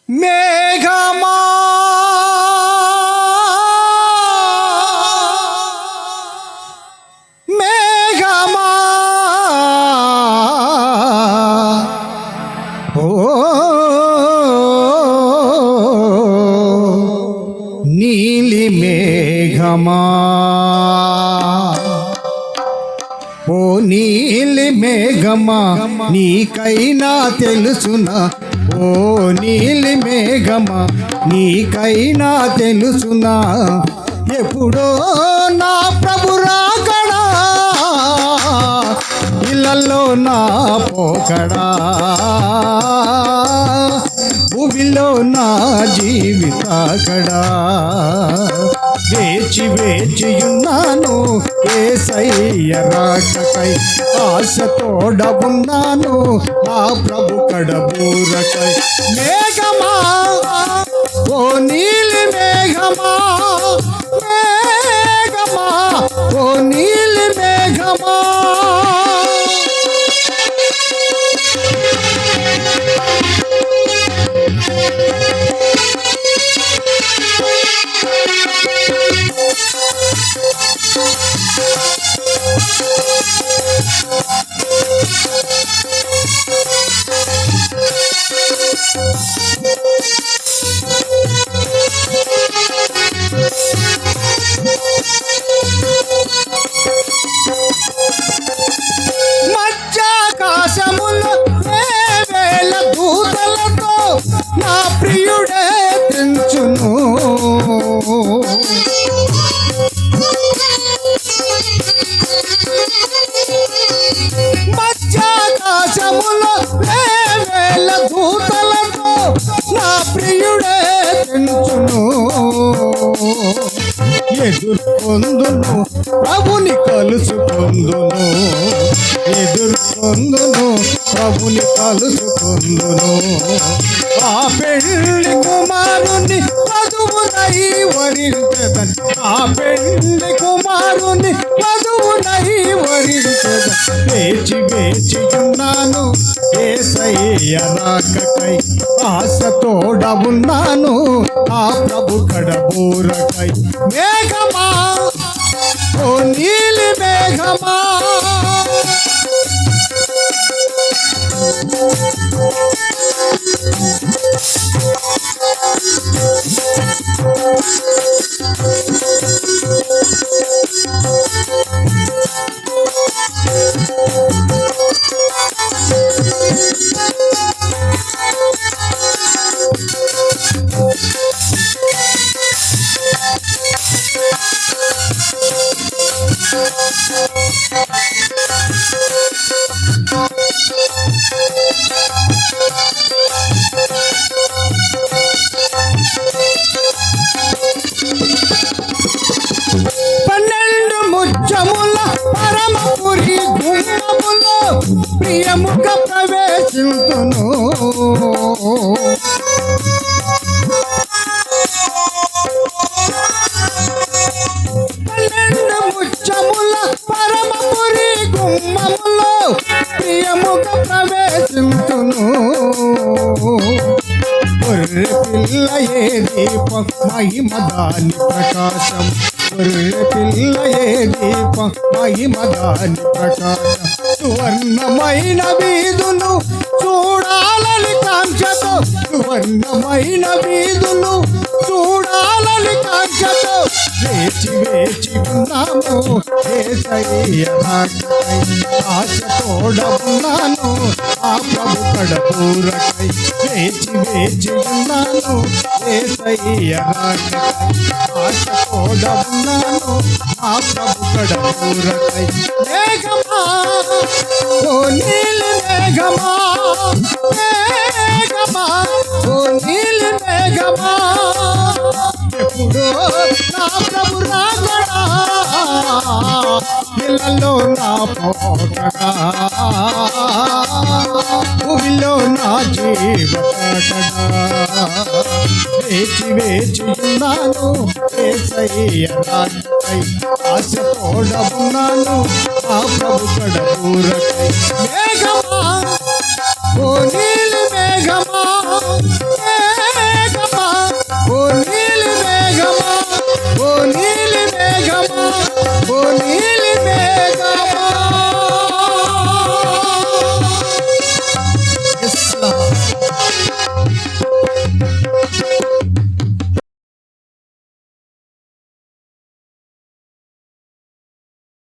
మేఘమా మేఘమా ఓ నీలి మేఘమా ఓ నీలి మేఘమా నీకైనా తెలుసునా ఓ నీలి మేఘమా నీకైనా తెలుసునా ఎప్పుడో నా ప్రభు రాకడా ఇళ్ళల్లో నా పోకడా భూమిలో నా జీవితాకడా వేచి వేచియున్నాను యేసయ్య రాకకై ఆశతోడవున్నాను నా ప్రభు కడబూరకై మేఘమా ఓ నీలి మేఘమా మేఘమా ఓ నీలి మేఘమా మధ్యాకాశములో వేవేల దూతలతో నా ప్రియుడే తెంచును మధ్యాకాశములో వేవేల దూతలతో నా ప్రియుడే తెంచును ఎదుర్కొందును ప్రభుని కలుసుకొందును ఎదుర్కొందును ప్రభుని కలుసుకొందును ఆ పెళ్లి కుమారుని వధువునై వరించెదన్ ఆ పెళ్లి కుమారుని వధువునై వరించెదన్ వేచి వేచియున్నాను యేసయ్య రాకకై ఆశతోడవున్నాను ఆ ప్రభు కడబూరకై మేఘమా ఓ నీలి మేఘమా పన్నెండు ముచ్చముల పరమపురి గుమ్మములో ప్రియముఖ ప్రవేశింతును పన్నెండు ముచ్చముల పరమపురి గుమ్మములో ప్రియముఖ ప్రవేశింతును గొర్రె పిల్ల ఏ దీపం మహిమదాని ప్రకాశం గొర్రె పిల్ల ఏ దీపం మహిమదాని ప్రకాశం సువర్ణమైన వీధులు చూడాలని కాంక్షతో సువర్ణమైన వీధులు చూడాలని కాంక్షతో వేచి వేచి ఉన్నాము యేసయ్య రాకకై ఆశతోడవున్నాను ఆ ప్రభు కడబూరకై వేచి వేచి ఉన్నాను యేసయ్య రాకకై ఆశతోడవున్నాను ఆ ప్రభు కడబూరకై మేఘమా ఓ నీలి మేఘమా మేఘమా ఓ నీలి మేఘమా ఎప్పుడో నా ప్రభు రాకడా ఇళ్ళలో నా పోకడా భూమిలో నా జీవకడా వేచి వేచి ఉన్నాను యేసయ్య రాకకై ఆశతోడవున్నాను ఆ ప్రభు కడబూరకై మేఘమా ఓ